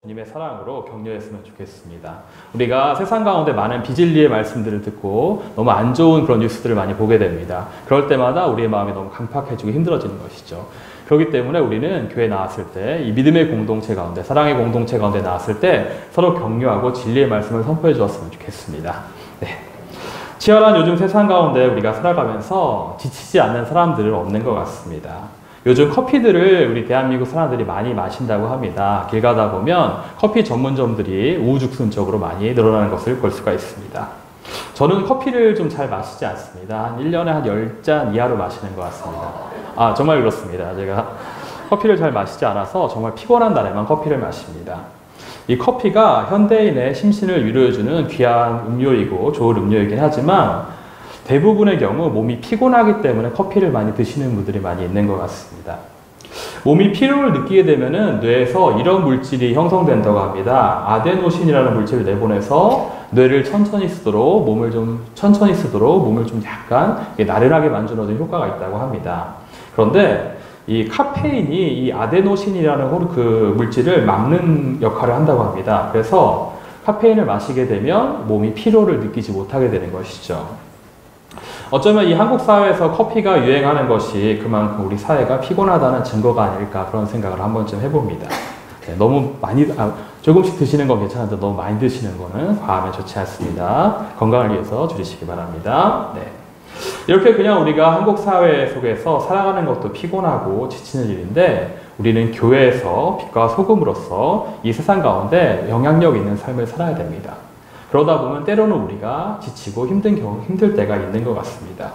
주님의 사랑으로 격려했으면 좋겠습니다. 우리가 세상 가운데 많은 비진리의 말씀들을 듣고 너무 안 좋은 그런 뉴스들을 많이 보게 됩니다. 그럴 때마다 우리의 마음이 너무 강팍해지고 힘들어지는 것이죠. 그렇기 때문에 우리는 교회 나왔을 때 이 믿음의 공동체 가운데, 사랑의 공동체 가운데 나왔을 때 서로 격려하고 진리의 말씀을 선포해 주었으면 좋겠습니다. 네. 치열한 요즘 세상 가운데 우리가 살아가면서 지치지 않는 사람들은 없는 것 같습니다. 요즘 커피들을 우리 대한민국 사람들이 많이 마신다고 합니다. 길 가다 보면 커피 전문점들이 우후죽순적으로 많이 늘어나는 것을 볼 수가 있습니다. 저는 커피를 좀 잘 마시지 않습니다. 한 1년에 한 10잔 이하로 마시는 것 같습니다. 정말 그렇습니다. 제가 커피를 잘 마시지 않아서 정말 피곤한 날에만 커피를 마십니다. 이 커피가 현대인의 심신을 위로해주는 귀한 음료이고 좋은 음료이긴 하지만 대부분의 경우 몸이 피곤하기 때문에 커피를 많이 드시는 분들이 많이 있는 것 같습니다. 몸이 피로를 느끼게 되면은 뇌에서 이런 물질이 형성된다고 합니다. 아데노신이라는 물질을 내보내서 뇌를 천천히 쓰도록 몸을 좀 약간 나른하게 만들어주는 효과가 있다고 합니다. 그런데 이 카페인이 이 아데노신이라는 그 물질을 막는 역할을 한다고 합니다. 그래서 카페인을 마시게 되면 몸이 피로를 느끼지 못하게 되는 것이죠. 어쩌면 이 한국 사회에서 커피가 유행하는 것이 그만큼 우리 사회가 피곤하다는 증거가 아닐까 그런 생각을 한 번쯤 해봅니다. 네, 너무 많이, 조금씩 드시는 건 괜찮은데 너무 많이 드시는 거는 과하면 좋지 않습니다. 건강을 위해서 줄이시기 바랍니다. 네. 이렇게 그냥 우리가 한국 사회 속에서 살아가는 것도 피곤하고 지치는 일인데 우리는 교회에서 빛과 소금으로서 이 세상 가운데 영향력 있는 삶을 살아야 됩니다. 그러다 보면 때로는 우리가 지치고 힘들 때가 있는 것 같습니다.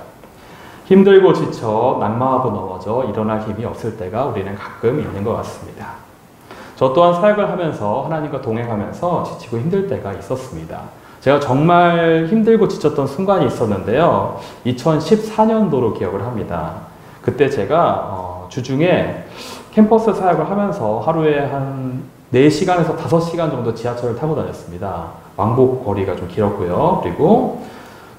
힘들고 지쳐 낙마하고 넘어져 일어날 힘이 없을 때가 우리는 가끔 있는 것 같습니다. 저 또한 사역을 하면서 하나님과 동행하면서 지치고 힘들 때가 있었습니다. 제가 정말 힘들고 지쳤던 순간이 있었는데요. 2014년도로 기억을 합니다. 그때 제가 주중에 캠퍼스 사역을 하면서 하루에 한 4시간에서 5시간 정도 지하철을 타고 다녔습니다. 왕복 거리가 좀 길었고요. 그리고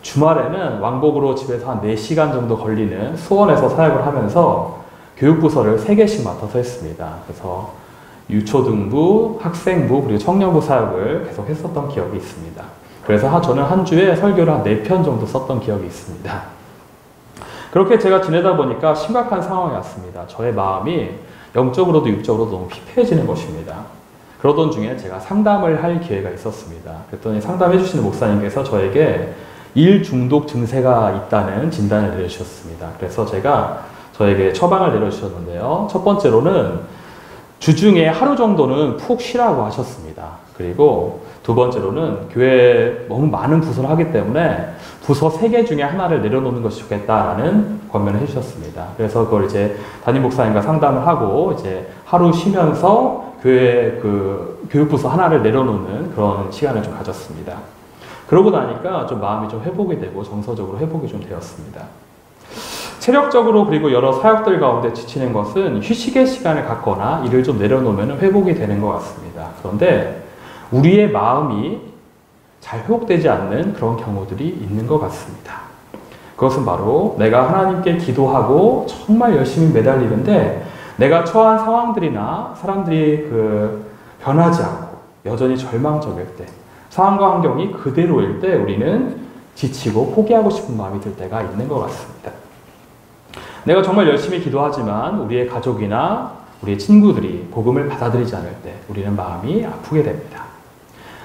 주말에는 왕복으로 집에서 한 4시간 정도 걸리는 수원에서 사역을 하면서 교육부서를 3개씩 맡아서 했습니다. 그래서 유초등부, 학생부, 그리고 청년부 사역을 계속 했었던 기억이 있습니다. 그래서 저는 한 주에 설교를 한 4편 정도 썼던 기억이 있습니다. 그렇게 제가 지내다 보니까 심각한 상황이 왔습니다. 저의 마음이 영적으로도 육적으로도 너무 피폐해지는 것입니다. 그러던 중에 제가 상담을 할 기회가 있었습니다. 그랬더니 상담해 주시는 목사님께서 저에게 일 중독 증세가 있다는 진단을 내려주셨습니다. 그래서 저에게 처방을 내려주셨는데요. 첫 번째로는 주중에 하루 정도는 푹 쉬라고 하셨습니다. 그리고 두 번째로는 교회에 너무 많은 부서를 하기 때문에 부서 3개 중에 하나를 내려놓는 것이 좋겠다라는 권면을 해주셨습니다. 그래서 그걸 이제 담임 목사님과 상담을 하고 이제 하루 쉬면서 교회 교육부서 하나를 내려놓는 그런 시간을 좀 가졌습니다. 그러고 나니까 좀 마음이 좀 회복이 되고 정서적으로 회복이 좀 되었습니다. 체력적으로 그리고 여러 사역들 가운데 지치는 것은 휴식의 시간을 갖거나 일을 좀 내려놓으면 회복이 되는 것 같습니다. 그런데 우리의 마음이 잘 회복되지 않는 그런 경우들이 있는 것 같습니다. 그것은 바로 내가 하나님께 기도하고 정말 열심히 매달리는데 내가 처한 상황들이나 사람들이 변하지 않고 여전히 절망적일 때, 상황과 환경이 그대로일 때 우리는 지치고 포기하고 싶은 마음이 들 때가 있는 것 같습니다. 내가 정말 열심히 기도하지만 우리의 가족이나 우리의 친구들이 복음을 받아들이지 않을 때 우리는 마음이 아프게 됩니다.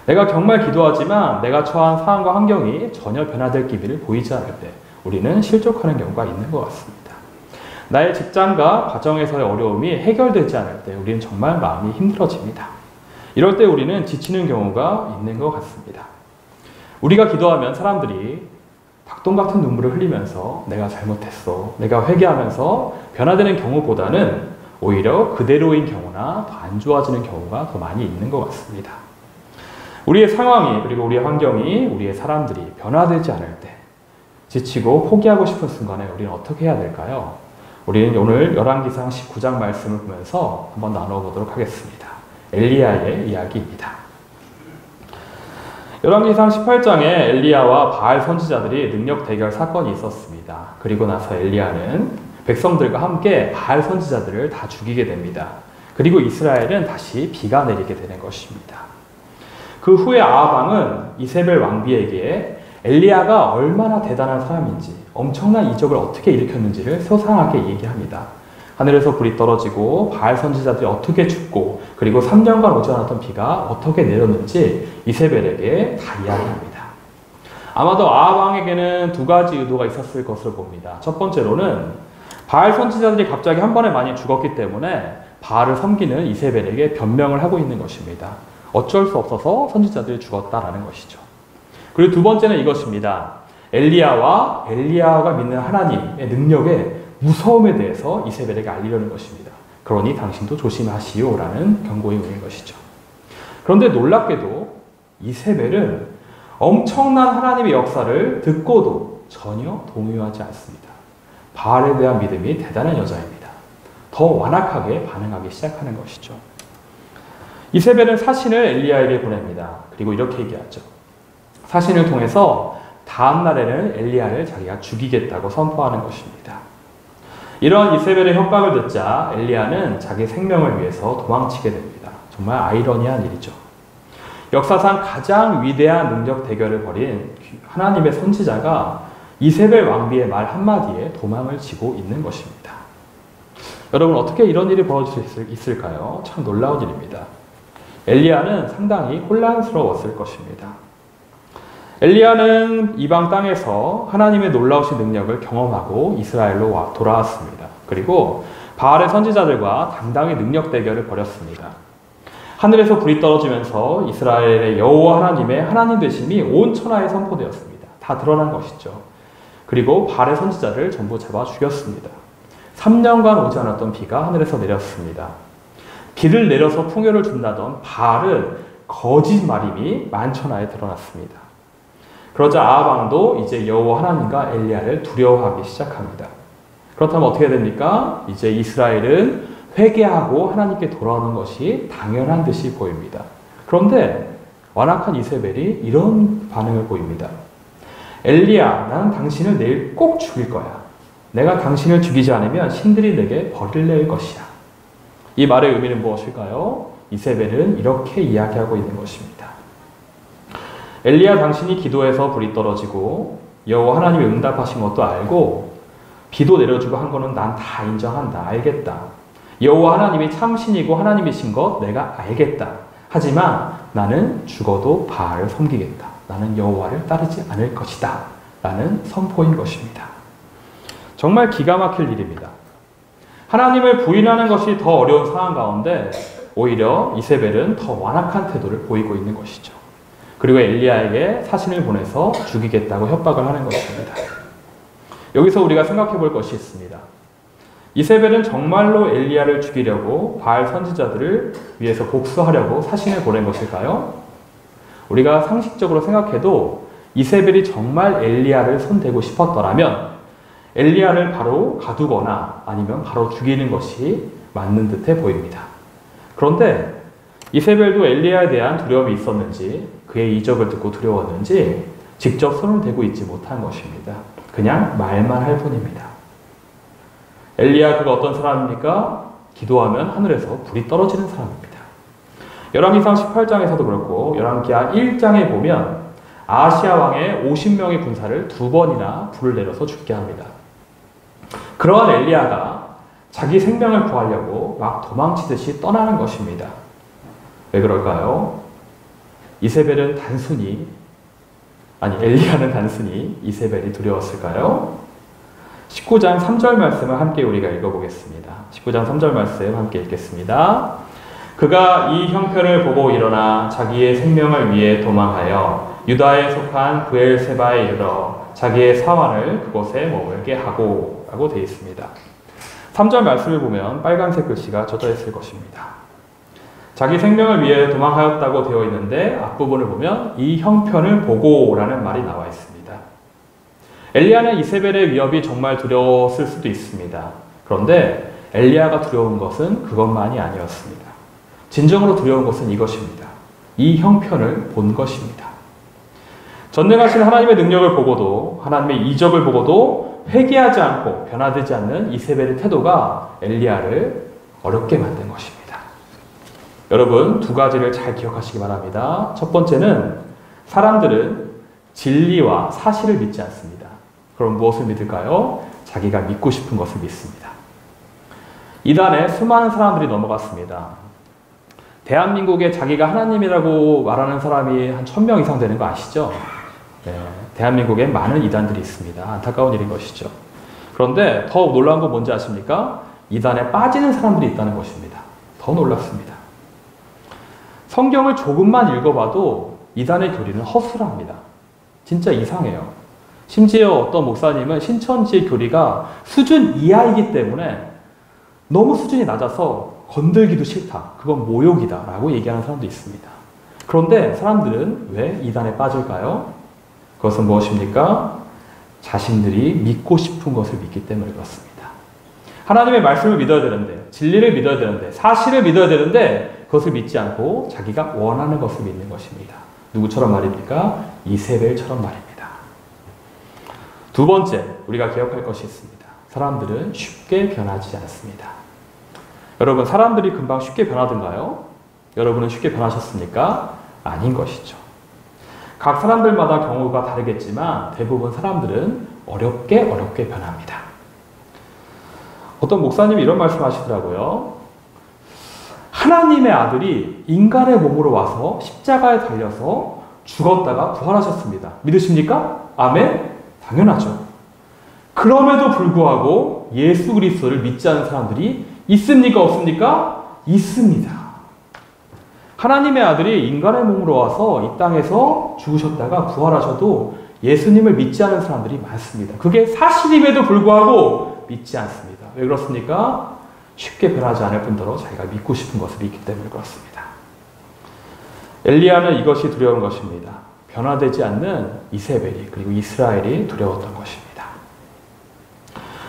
내가 정말 기도하지만 내가 처한 상황과 환경이 전혀 변화될 기미를 보이지 않을 때 우리는 실족하는 경우가 있는 것 같습니다. 나의 직장과 가정에서의 어려움이 해결되지 않을 때 우리는 정말 마음이 힘들어집니다. 이럴 때 우리는 지치는 경우가 있는 것 같습니다. 우리가 기도하면 사람들이 닭똥 같은 눈물을 흘리면서 내가 잘못했어, 내가 회개하면서 변화되는 경우보다는 오히려 그대로인 경우나 더 안 좋아지는 경우가 더 많이 있는 것 같습니다. 우리의 상황이 그리고 우리의 환경이 우리의 사람들이 변화되지 않을 때 지치고 포기하고 싶은 순간에 우리는 어떻게 해야 될까요? 우리는 오늘 열왕기상 19장 말씀을 보면서 한번 나눠보도록 하겠습니다. 엘리야의 이야기입니다. 열왕기상 18장에 엘리야와 바알 선지자들이 능력 대결 사건이 있었습니다. 그리고 나서 엘리야는 백성들과 함께 바알 선지자들을 다 죽이게 됩니다. 그리고 이스라엘은 다시 비가 내리게 되는 것입니다. 그 후에 아합 왕은 이세벨 왕비에게 엘리야가 얼마나 대단한 사람인지, 엄청난 이적을 어떻게 일으켰는지를 소상하게 얘기합니다. 하늘에서 불이 떨어지고 바알 선지자들이 어떻게 죽고 그리고 3년간 오지 않았던 비가 어떻게 내렸는지 이세벨에게 다 이야기합니다. 아마도 아합 왕에게는 두 가지 의도가 있었을 것으로 봅니다. 첫 번째로는 바알 선지자들이 갑자기 한 번에 많이 죽었기 때문에 바알을 섬기는 이세벨에게 변명을 하고 있는 것입니다. 어쩔 수 없어서 선지자들이 죽었다라는 것이죠. 그리고 두 번째는 이것입니다. 엘리야와 엘리야가 믿는 하나님의 능력의 무서움에 대해서 이세벨에게 알리려는 것입니다. 그러니 당신도 조심하시오라는 경고의 의미인 것이죠. 그런데 놀랍게도 이세벨은 엄청난 하나님의 역사를 듣고도 전혀 동요하지 않습니다. 바알에 대한 믿음이 대단한 여자입니다. 더 완악하게 반응하기 시작하는 것이죠. 이세벨은 사신을 엘리야에게 보냅니다. 그리고 이렇게 얘기하죠. 사신을 통해서 다음 날에는 엘리야를 자기가 죽이겠다고 선포하는 것입니다. 이러한 이세벨의 협박을 듣자 엘리야는 자기 생명을 위해서 도망치게 됩니다. 정말 아이러니한 일이죠. 역사상 가장 위대한 능력 대결을 벌인 하나님의 선지자가 이세벨 왕비의 말 한마디에 도망을 치고 있는 것입니다. 여러분, 어떻게 이런 일이 벌어질 수 있을까요? 참 놀라운 일입니다. 엘리야는 상당히 혼란스러웠을 것입니다. 엘리야는 이방 땅에서 하나님의 놀라우신 능력을 경험하고 이스라엘로 돌아왔습니다. 그리고 바알의 선지자들과 당당히 능력 대결을 벌였습니다. 하늘에서 불이 떨어지면서 이스라엘의 여호와 하나님의 하나님 되심이 온 천하에 선포되었습니다. 다 드러난 것이죠. 그리고 바알의 선지자를 전부 잡아 죽였습니다. 3년간 오지 않았던 비가 하늘에서 내렸습니다. 비를 내려서 풍요를 준다던 바알은 거짓말임이 만천하에 드러났습니다. 그러자 아합 왕도 이제 여호와 하나님과 엘리야를 두려워하기 시작합니다. 그렇다면 어떻게 됩니까? 이제 이스라엘은 회개하고 하나님께 돌아오는 것이 당연한 듯이 보입니다. 그런데 완악한 이세벨이 이런 반응을 보입니다. 엘리야, 나는 당신을 내일 꼭 죽일 거야. 내가 당신을 죽이지 않으면 신들이 내게 벌을 낼 것이야. 이 말의 의미는 무엇일까요? 이세벨은 이렇게 이야기하고 있는 것입니다. 엘리야, 당신이 기도해서 불이 떨어지고 여호와 하나님이 응답하신 것도 알고 비도 내려주고 한 거는 난 다 인정한다. 알겠다. 여호와 하나님이 참신이고 하나님이신 것 내가 알겠다. 하지만 나는 죽어도 바알을 섬기겠다. 나는 여호와를 따르지 않을 것이다. 라는 선포인 것입니다. 정말 기가 막힐 일입니다. 하나님을 부인하는 것이 더 어려운 상황 가운데 오히려 이세벨은 더 완악한 태도를 보이고 있는 것이죠. 그리고 엘리야에게 사신을 보내서 죽이겠다고 협박을 하는 것입니다. 여기서 우리가 생각해 볼 것이 있습니다. 이세벨은 정말로 엘리야를 죽이려고 바알 선지자들을 위해서 복수하려고 사신을 보낸 것일까요? 우리가 상식적으로 생각해도 이세벨이 정말 엘리야를 손대고 싶었더라면 엘리야를 바로 가두거나 아니면 바로 죽이는 것이 맞는 듯해 보입니다. 그런데 이세벨도 엘리야에 대한 두려움이 있었는지 그의 이적을 듣고 두려웠는지 직접 손을 대고 있지 못한 것입니다. 그냥 말만 할 뿐입니다. 엘리야 그가 어떤 사람입니까? 기도하면 하늘에서 불이 떨어지는 사람입니다. 열왕기상 18장에서도 그렇고 열왕기하 1장에 보면 아하시야 왕의 50명의 군사를 2번이나 불을 내려서 죽게 합니다. 그러한 엘리야가 자기 생명을 구하려고 막 도망치듯이 떠나는 것입니다. 왜 그럴까요? 엘리야는 단순히 이세벨이 두려웠을까요? 19장 3절 말씀을 함께 우리가 읽어보겠습니다. 19장 3절 말씀 함께 읽겠습니다. 그가 이 형편을 보고 일어나 자기의 생명을 위해 도망하여 유다에 속한 브엘세바에 이르러 자기의 사환을 그곳에 머물게 하고 라고 되어 있습니다. 3절 말씀을 보면 빨간색 글씨가 젖어 있을 것입니다. 자기 생명을 위해 도망하였다고 되어 있는데 앞부분을 보면 이 형편을 보고 라는 말이 나와 있습니다. 엘리야는 이세벨의 위협이 정말 두려웠을 수도 있습니다. 그런데 엘리야가 두려운 것은 그것만이 아니었습니다. 진정으로 두려운 것은 이것입니다. 이 형편을 본 것입니다. 전능하신 하나님의 능력을 보고도 하나님의 이적을 보고도 회개하지 않고 변화되지 않는 이세벨의 태도가 엘리야를 어렵게 만든 것입니다. 여러분, 두 가지를 잘 기억하시기 바랍니다. 첫 번째는 사람들은 진리와 사실을 믿지 않습니다. 그럼 무엇을 믿을까요? 자기가 믿고 싶은 것을 믿습니다. 이단에 수많은 사람들이 넘어갔습니다. 대한민국에 자기가 하나님이라고 말하는 사람이 한 1000명 이상 되는 거 아시죠? 네, 대한민국에 많은 이단들이 있습니다. 안타까운 일인 것이죠. 그런데 더 놀라운 건 뭔지 아십니까? 이단에 빠지는 사람들이 있다는 것입니다. 더 놀랍습니다. 성경을 조금만 읽어봐도 이단의 교리는 허술합니다. 진짜 이상해요. 심지어 어떤 목사님은 신천지의 교리가 수준 이하이기 때문에 너무 수준이 낮아서 건들기도 싫다. 그건 모욕이다. 라고 얘기하는 사람도 있습니다. 그런데 사람들은 왜 이단에 빠질까요? 그것은 무엇입니까? 자신들이 믿고 싶은 것을 믿기 때문에 그렇습니다. 하나님의 말씀을 믿어야 되는데, 진리를 믿어야 되는데, 사실을 믿어야 되는데 그것을 믿지 않고 자기가 원하는 것을 믿는 것입니다. 누구처럼 말입니까? 이세벨처럼 말입니다. 두 번째, 우리가 기억할 것이 있습니다. 사람들은 쉽게 변하지 않습니다. 여러분, 사람들이 금방 쉽게 변하던가요? 여러분은 쉽게 변하셨습니까? 아닌 것이죠. 각 사람들마다 경우가 다르겠지만 대부분 사람들은 어렵게 변합니다. 어떤 목사님이 이런 말씀 하시더라고요. 하나님의 아들이 인간의 몸으로 와서 십자가에 달려서 죽었다가 부활하셨습니다. 믿으십니까? 아멘? 당연하죠. 그럼에도 불구하고 예수 그리스도를 믿지 않는 사람들이 있습니까? 없습니까? 있습니다. 하나님의 아들이 인간의 몸으로 와서 이 땅에서 죽으셨다가 부활하셔도 예수님을 믿지 않는 사람들이 많습니다. 그게 사실임에도 불구하고 믿지 않습니다. 왜 그렇습니까? 쉽게 변하지 않을 뿐더러 자기가 믿고 싶은 것을 믿기 때문에 그렇습니다. 엘리야는 이것이 두려운 것입니다. 변화되지 않는 이세벨이 그리고 이스라엘이 두려웠던 것입니다.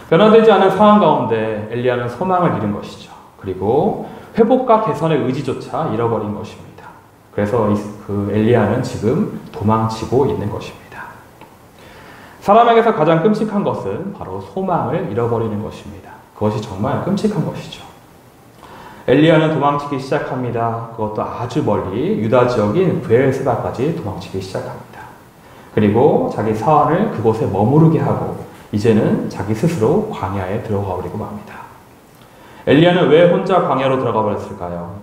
변화되지 않은 상황 가운데 엘리야는 소망을 잃은 것이죠. 그리고 회복과 개선의 의지조차 잃어버린 것입니다. 그래서 그 엘리야는 지금 도망치고 있는 것입니다. 사람에게서 가장 끔찍한 것은 바로 소망을 잃어버리는 것입니다. 그것이 정말 끔찍한 것이죠. 엘리야는 도망치기 시작합니다. 그것도 아주 멀리 유다 지역인 브엘세바까지 도망치기 시작합니다. 그리고 자기 사환을 그곳에 머무르게 하고 이제는 자기 스스로 광야에 들어가 버리고 맙니다. 엘리야는 왜 혼자 광야로 들어가 버렸을까요?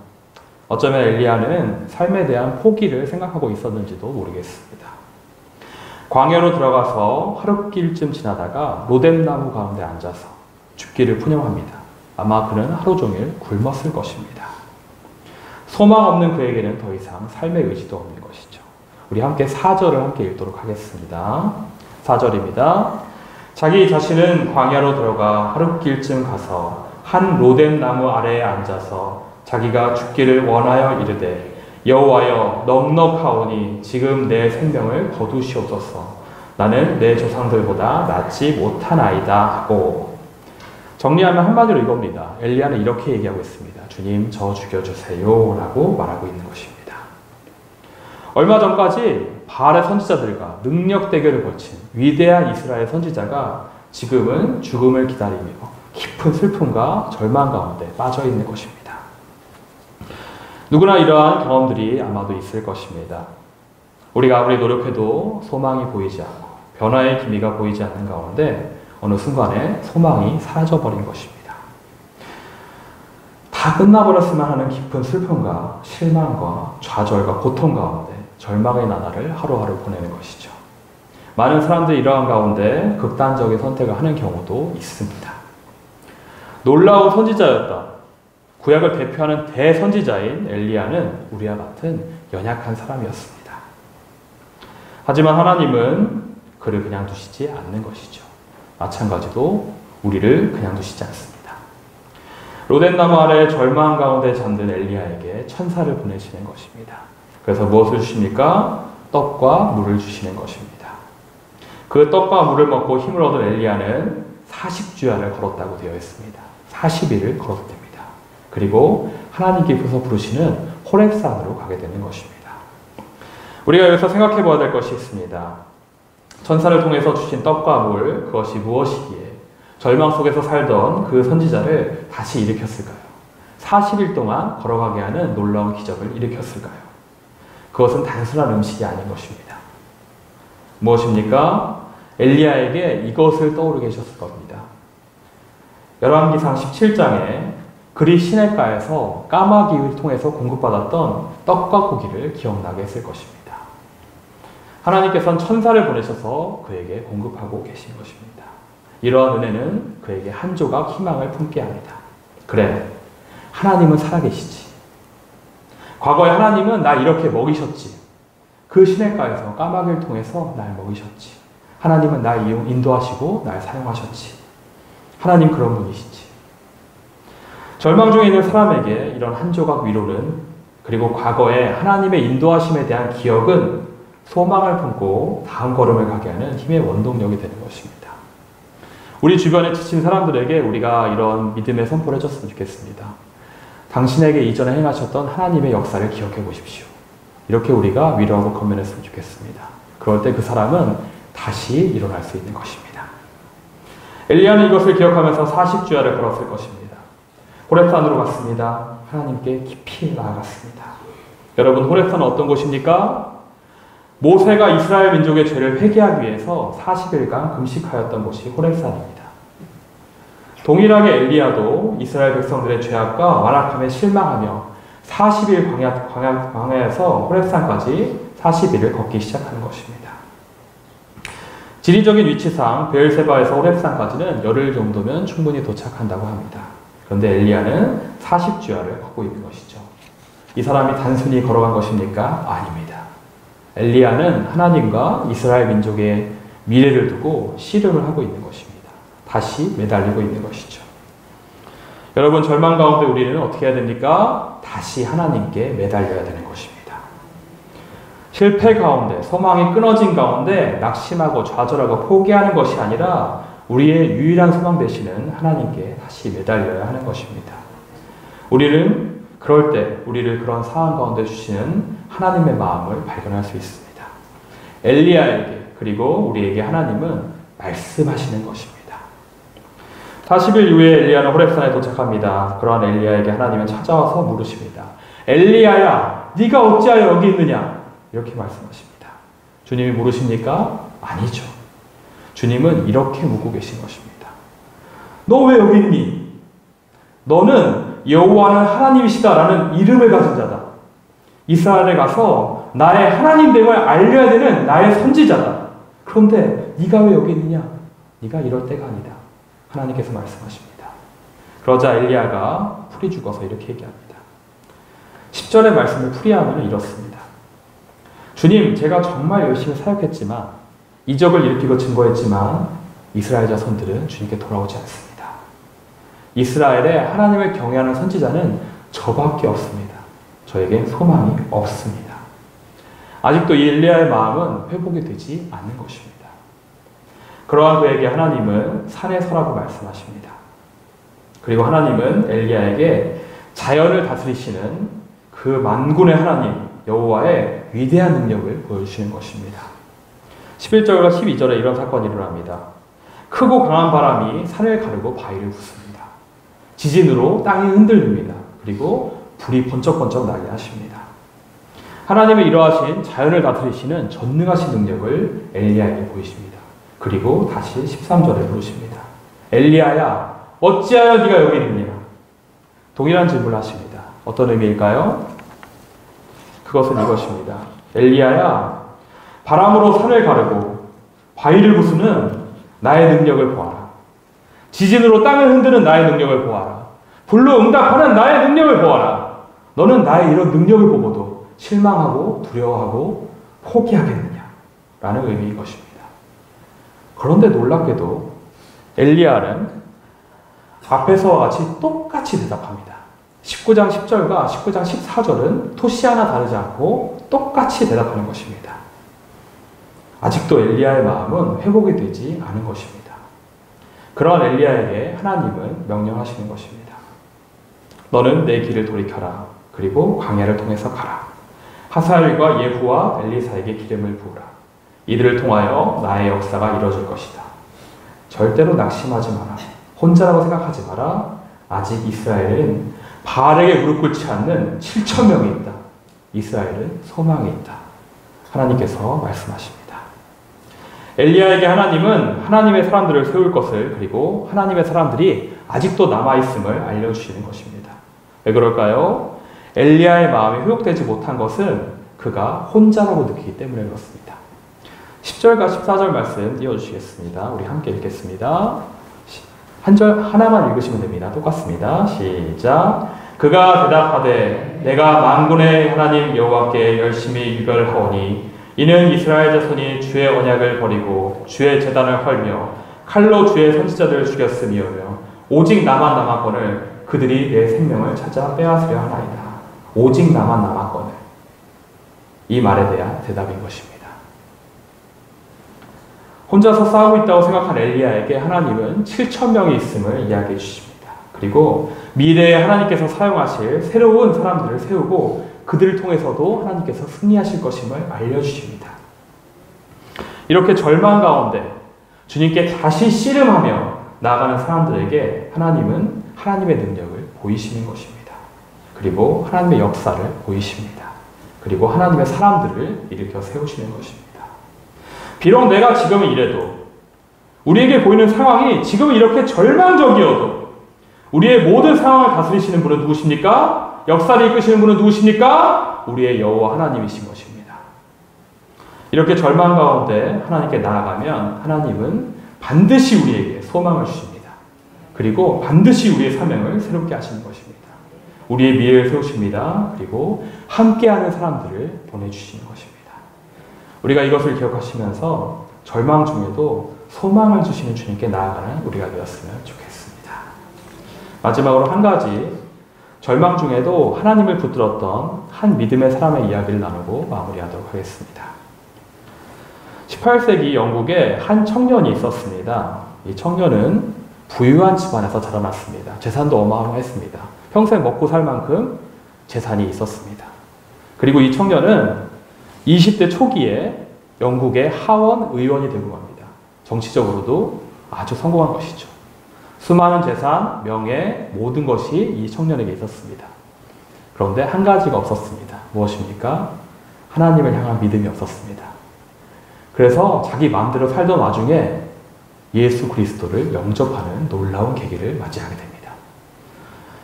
어쩌면 엘리야는 삶에 대한 포기를 생각하고 있었는지도 모르겠습니다. 광야로 들어가서 하룻길쯤 지나다가 로뎀나무 가운데 앉아서 죽기를 푸념합니다. 아마 그는 하루 종일 굶었을 것입니다. 소망 없는 그에게는 더 이상 삶의 의지도 없는 것이죠. 우리 함께 4절을 함께 읽도록 하겠습니다. 4절입니다. 자기 자신은 광야로 들어가 하룻길쯤 가서 한 로뎀나무 아래에 앉아서 자기가 죽기를 원하여 이르되 여호와여 넉넉하오니 지금 내 생명을 거두시옵소서. 나는 내 조상들보다 낫지 못하나이다 하고. 정리하면 한마디로 이겁니다. 엘리야는 이렇게 얘기하고 있습니다. 주님 저 죽여주세요 라고 말하고 있는 것입니다. 얼마 전까지 바알의 선지자들과 능력 대결을 벌친 위대한 이스라엘 선지자가 지금은 죽음을 기다리며 깊은 슬픔과 절망 가운데 빠져 있는 것입니다. 누구나 이러한 경험들이 아마도 있을 것입니다. 우리가 아무리 노력해도 소망이 보이지 않고 변화의 기미가 보이지 않는 가운데 어느 순간에 소망이 사라져버린 것입니다. 다 끝나버렸으면 하는 깊은 슬픔과 실망과 좌절과 고통 가운데 절망의 나날을 하루하루 보내는 것이죠. 많은 사람들이 이러한 가운데 극단적인 선택을 하는 경우도 있습니다. 놀라운 선지자였다. 구약을 대표하는 대선지자인 엘리야는 우리와 같은 연약한 사람이었습니다. 하지만 하나님은 그를 그냥 두시지 않는 것이죠. 마찬가지로 우리를 그냥 두시지 않습니다. 로뎀나무 아래 절망 가운데 잠든 엘리야에게 천사를 보내시는 것입니다. 그래서 무엇을 주십니까? 떡과 물을 주시는 것입니다. 그 떡과 물을 먹고 힘을 얻은 엘리야는 40주야를 걸었다고 되어 있습니다. 40일을 걸었답니다. 그리고 하나님께서 부르시는 호렙산으로 가게 되는 것입니다. 우리가 여기서 생각해 봐야 될 것이 있습니다. 천사를 통해서 주신 떡과 물, 그것이 무엇이기에 절망 속에서 살던 그 선지자를 다시 일으켰을까요? 40일 동안 걸어가게 하는 놀라운 기적을 일으켰을까요? 그것은 단순한 음식이 아닌 것입니다. 무엇입니까? 엘리야에게 이것을 떠오르게 해주셨을 겁니다. 열왕기상 17장에 그리 시냇가에서 까마귀를 통해서 공급받았던 떡과 고기를 기억나게 했을 것입니다. 하나님께서는 천사를 보내셔서 그에게 공급하고 계신 것입니다. 이러한 은혜는 그에게 한 조각 희망을 품게 합니다. 그래, 하나님은 살아계시지. 과거에 하나님은 날 이렇게 먹이셨지. 그 시냇가에서 까마귀를 통해서 날 먹이셨지. 하나님은 날 인도하시고 날 사용하셨지. 하나님 그런 분이시지. 절망 중에 있는 사람에게 이런 한 조각 위로는, 그리고 과거에 하나님의 인도하심에 대한 기억은 소망을 품고 다음 걸음을 가게 하는 힘의 원동력이 되는 것입니다. 우리 주변에 지친 사람들에게 우리가 이런 믿음의 선포를 해줬으면 좋겠습니다. 당신에게 이전에 행하셨던 하나님의 역사를 기억해 보십시오. 이렇게 우리가 위로하고 건면했으면 좋겠습니다. 그럴 때 그 사람은 다시 일어날 수 있는 것입니다. 엘리야는 이것을 기억하면서 40주야를 걸었을 것입니다. 호렙산으로 갔습니다. 하나님께 깊이 나아갔습니다. 여러분, 호렙산은 어떤 곳입니까? 모세가 이스라엘 민족의 죄를 회개하기 위해서 40일간 금식하였던 곳이 호렙산입니다. 동일하게 엘리야도 이스라엘 백성들의 죄악과 완악함에 실망하며 40일 광야에서 호렙산까지 40일을 걷기 시작하는 것입니다. 지리적인 위치상 베엘세바에서 호렙산까지는 열흘 정도면 충분히 도착한다고 합니다. 그런데 엘리야는 40주야를 걷고 있는 것이죠. 이 사람이 단순히 걸어간 것입니까? 아닙니다. 엘리야는 하나님과 이스라엘 민족의 미래를 두고 씨름을 하고 있는 것입니다. 다시 매달리고 있는 것이죠. 여러분, 절망 가운데 우리는 어떻게 해야 됩니까? 다시 하나님께 매달려야 되는 것입니다. 실패 가운데, 소망이 끊어진 가운데 낙심하고 좌절하고 포기하는 것이 아니라 우리의 유일한 소망 되시는 하나님께 다시 매달려야 하는 것입니다. 우리는 그럴 때 우리를 그런 상황 가운데 주시는 하나님의 마음을 발견할 수 있습니다. 엘리야에게, 그리고 우리에게 하나님은 말씀하시는 것입니다. 40일 이후에 엘리야는 호렙산에 도착합니다. 그러한 엘리야에게 하나님은 찾아와서 물으십니다. 엘리야야, 네가 어찌하여 여기 있느냐? 이렇게 말씀하십니다. 주님이 물으십니까? 아니죠. 주님은 이렇게 묻고 계신 것입니다. 너 왜 여기 있니? 너는 여호와는 하나님이시다라는 이름을 가진 자다. 이스라엘에 가서 나의 하나님됨을 알려야 되는 나의 선지자다. 그런데 네가 왜 여기 있느냐? 네가 이럴 때가 아니다. 하나님께서 말씀하십니다. 그러자 엘리야가 풀이 죽어서 이렇게 얘기합니다. 10절의 말씀을 풀이하면 이렇습니다. 주님, 제가 정말 열심히 사역했지만, 이적을 일으키고 증거했지만 이스라엘 자손들은 주님께 돌아오지 않습니다. 이스라엘에 하나님을 경외하는 선지자는 저밖에 없습니다. 저에겐 소망이 없습니다. 아직도 이 엘리야의 마음은 회복이 되지 않는 것입니다. 그러한 그에게 하나님은 산에 서라고 말씀하십니다. 그리고 하나님은 엘리야에게 자연을 다스리시는 그 만군의 하나님 여호와의 위대한 능력을 보여주시는 것입니다. 11절과 12절에 이런 사건이 일어납니다. 크고 강한 바람이 산을 가르고 바위를 부숩니다. 지진으로 땅이 흔들립니다. 그리고 불이 번쩍번쩍 나게 하십니다. 하나님의 이러하신 자연을 다스리시는 전능하신 능력을 엘리야에게 보이십니다. 그리고 다시 13절에 부르십니다. 엘리야야, 어찌하여 네가 여기 있느냐? 동일한 질문을 하십니다. 어떤 의미일까요? 그것은 이것입니다. 엘리야야, 바람으로 산을 가르고 바위를 부수는 나의 능력을 보아라. 지진으로 땅을 흔드는 나의 능력을 보아라. 불로 응답하는 나의 능력을 보아라. 너는 나의 이런 능력을 보고도 실망하고 두려워하고 포기하겠느냐? 라는 의미인 것입니다. 그런데 놀랍게도 엘리야는 앞에서와 같이 똑같이 대답합니다. 19장 10절과 19장 14절은 토시 하나 다르지 않고 똑같이 대답하는 것입니다. 아직도 엘리야의 마음은 회복이 되지 않은 것입니다. 그러한 엘리야에게 하나님은 명령하시는 것입니다. 너는 내 길을 돌이켜라. 그리고 광야를 통해서 가라. 하사엘과 예후와 엘리사에게 기름을 부으라. 이들을 통하여 나의 역사가 이루어질 것이다. 절대로 낙심하지 마라. 혼자라고 생각하지 마라. 아직 이스라엘은 바알에게 무릎 꿇지 않는 7천 명이 있다. 이스라엘은 소망이 있다. 하나님께서 말씀하십니다. 엘리야에게 하나님은 하나님의 사람들을 세울 것을, 그리고 하나님의 사람들이 아직도 남아있음을 알려주시는 것입니다. 왜 그럴까요? 엘리야의 마음이 회복되지 못한 것은 그가 혼자라고 느끼기 때문에 그렇습니다. 10절과 14절 말씀 띄워주시겠습니다. 우리 함께 읽겠습니다. 한 절 하나만 읽으시면 됩니다. 똑같습니다. 시작. 그가 대답하되 내가 만군의 하나님 여호와께 열심히 유별하오니 이는 이스라엘 자손이 주의 언약을 버리고 주의 제단을 헐며 칼로 주의 선지자들을 죽였음이오며 오직 나만 남았거늘 그들이 내 생명을 찾아 빼앗으려 하나이다. 오직 나만 남았거늘. 이 말에 대한 대답인 것입니다. 혼자서 싸우고 있다고 생각한 엘리야에게 하나님은 7천 명이 있음을 이야기해 주십니다. 그리고 미래에 하나님께서 사용하실 새로운 사람들을 세우고 그들을 통해서도 하나님께서 승리하실 것임을 알려주십니다. 이렇게 절망 가운데 주님께 다시 씨름하며 나아가는 사람들에게 하나님은 하나님의 능력을 보이시는 것입니다. 그리고 하나님의 역사를 보이십니다. 그리고 하나님의 사람들을 일으켜 세우시는 것입니다. 비록 내가 지금은 이래도, 우리에게 보이는 상황이 지금 이렇게 절망적이어도 우리의 모든 상황을 다스리시는 분은 누구십니까? 역사를 이끄시는 분은 누구십니까? 우리의 여호와 하나님이신 것입니다. 이렇게 절망 가운데 하나님께 나아가면 하나님은 반드시 우리에게 소망을 주십니다. 그리고 반드시 우리의 사명을 새롭게 하시는 것입니다. 우리의 미래를 세우십니다. 그리고 함께하는 사람들을 보내주시는 것입니다. 우리가 이것을 기억하시면서 절망 중에도 소망을 주시는 주님께 나아가는 우리가 되었으면 좋겠습니다. 마지막으로 한 가지, 절망 중에도 하나님을 붙들었던 한 믿음의 사람의 이야기를 나누고 마무리하도록 하겠습니다. 18세기 영국에 한 청년이 있었습니다. 이 청년은 부유한 집안에서 자라났습니다. 재산도 어마어마했습니다. 평생 먹고 살 만큼 재산이 있었습니다. 그리고 이 청년은 20대 초기에 영국의 하원 의원이 되고 갑니다. 정치적으로도 아주 성공한 것이죠. 수많은 재산, 명예, 모든 것이 이 청년에게 있었습니다. 그런데 한 가지가 없었습니다. 무엇입니까? 하나님을 향한 믿음이 없었습니다. 그래서 자기 마음대로 살던 와중에 예수 그리스도를 영접하는 놀라운 계기를 맞이하게 됩니다.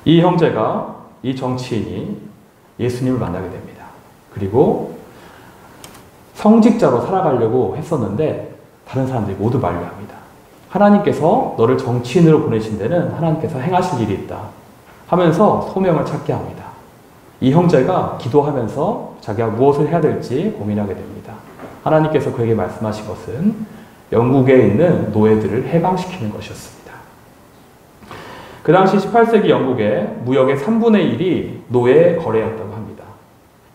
이 형제가, 이 정치인이 예수님을 만나게 됩니다. 그리고 성직자로 살아가려고 했었는데 다른 사람들이 모두 만류합니다. 하나님께서 너를 정치인으로 보내신 데는 하나님께서 행하실 일이 있다 하면서 소명을 찾게 합니다. 이 형제가 기도하면서 자기가 무엇을 해야 될지 고민하게 됩니다. 하나님께서 그에게 말씀하신 것은 영국에 있는 노예들을 해방시키는 것이었습니다. 그 당시 18세기 영국의 무역의 3분의 1이 노예 거래였다고 합니다.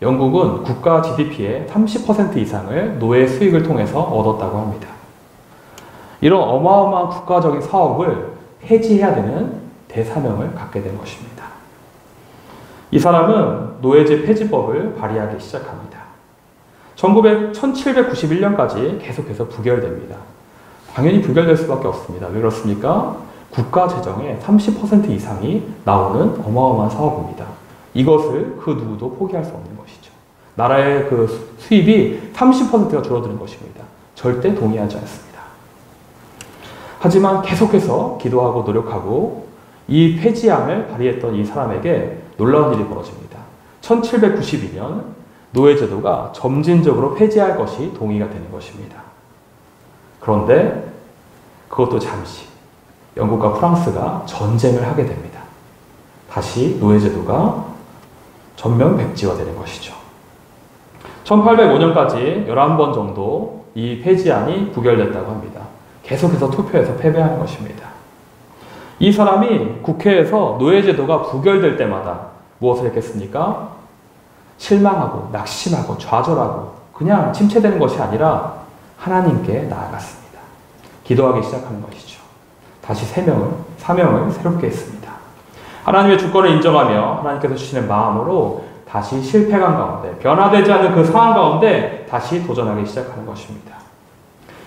영국은 국가 GDP의 30% 이상을 노예 수익을 통해서 얻었다고 합니다. 이런 어마어마한 국가적인 사업을 폐지해야 되는 대사명을 갖게 된 것입니다. 이 사람은 노예제 폐지법을 발의하기 시작합니다. 1791년까지 계속해서 부결됩니다. 당연히 부결될 수밖에 없습니다. 왜 그렇습니까? 국가 재정의 30% 이상이 나오는 어마어마한 사업입니다. 이것을 그 누구도 포기할 수 없는 것이죠. 나라의 그 수입이 30%가 줄어드는 것입니다. 절대 동의하지 않습니다. 하지만 계속해서 기도하고 노력하고 이 폐지안을 발의했던 이 사람에게 놀라운 일이 벌어집니다. 1792년 노예제도가 점진적으로 폐지할 것이 동의가 되는 것입니다. 그런데 그것도 잠시 영국과 프랑스가 전쟁을 하게 됩니다. 다시 노예제도가 전면백지화되는 것이죠. 1805년까지 11번 정도 이 폐지안이 부결됐다고 합니다. 계속해서 투표해서 패배하는 것입니다. 이 사람이 국회에서 노예제도가 부결될 때마다 무엇을 했겠습니까? 실망하고 낙심하고 좌절하고 그냥 침체되는 것이 아니라 하나님께 나아갔습니다. 기도하기 시작하는 것이죠. 다시 사명을 새롭게 했습니다. 하나님의 주권을 인정하며 하나님께서 주시는 마음으로 다시 실패감 가운데, 변화되지 않는 그 상황 가운데 다시 도전하기 시작하는 것입니다.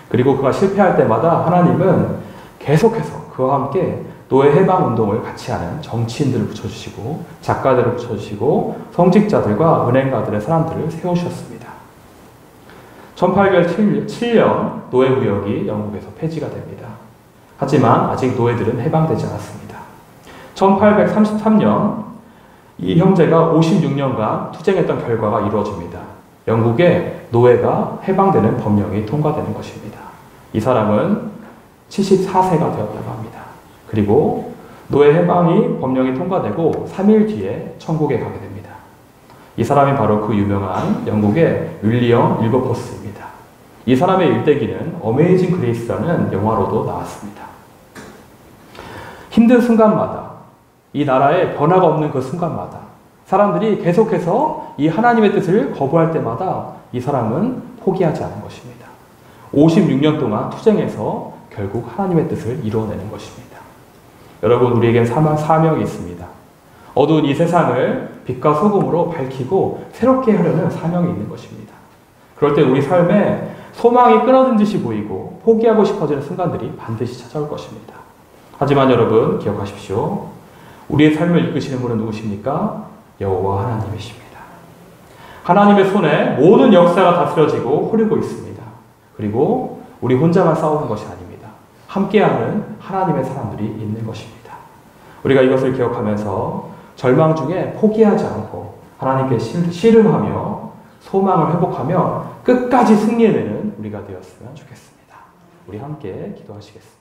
그리고 그가 실패할 때마다 하나님은 계속해서 그와 함께 노예 해방 운동을 같이 하는 정치인들을 붙여주시고 작가들을 붙여주시고 성직자들과 은행가들의 사람들을 세우셨습니다. 1807년 노예무역이 영국에서 폐지가 됩니다. 하지만 아직 노예들은 해방되지 않았습니다. 1833년 이 형제가 56년간 투쟁했던 결과가 이루어집니다. 영국에 노예가 해방되는 법령이 통과되는 것입니다. 이 사람은 74세가 되었다고 합니다. 그리고 노예 해방이 법령이 통과되고 3일 뒤에 천국에 가게 됩니다. 이 사람이 바로 그 유명한 영국의 윌리엄 윌버포스입니다. 이 사람의 일대기는 어메이징 그레이스라는 영화로도 나왔습니다. 힘든 순간마다, 이 나라에 변화가 없는 그 순간마다 사람들이 계속해서 이 하나님의 뜻을 거부할 때마다 이 사람은 포기하지 않은 것입니다. 56년 동안 투쟁해서 결국 하나님의 뜻을 이루어내는 것입니다. 여러분, 우리에겐 사명이 있습니다. 어두운 이 세상을 빛과 소금으로 밝히고 새롭게 하려는 사명이 있는 것입니다. 그럴 때 우리 삶에 소망이 끊어진 듯이 보이고 포기하고 싶어지는 순간들이 반드시 찾아올 것입니다. 하지만 여러분, 기억하십시오. 우리의 삶을 이끄시는 분은 누구십니까? 여호와 하나님이십니다. 하나님의 손에 모든 역사가 다스려지고 흐르고 있습니다. 그리고 우리 혼자만 싸우는 것이 아닙니다. 함께하는 하나님의 사람들이 있는 것입니다. 우리가 이것을 기억하면서 절망 중에 포기하지 않고 하나님께 씨름하며 소망을 회복하며 끝까지 승리해내는 우리가 되었으면 좋겠습니다. 우리 함께 기도하시겠습니다.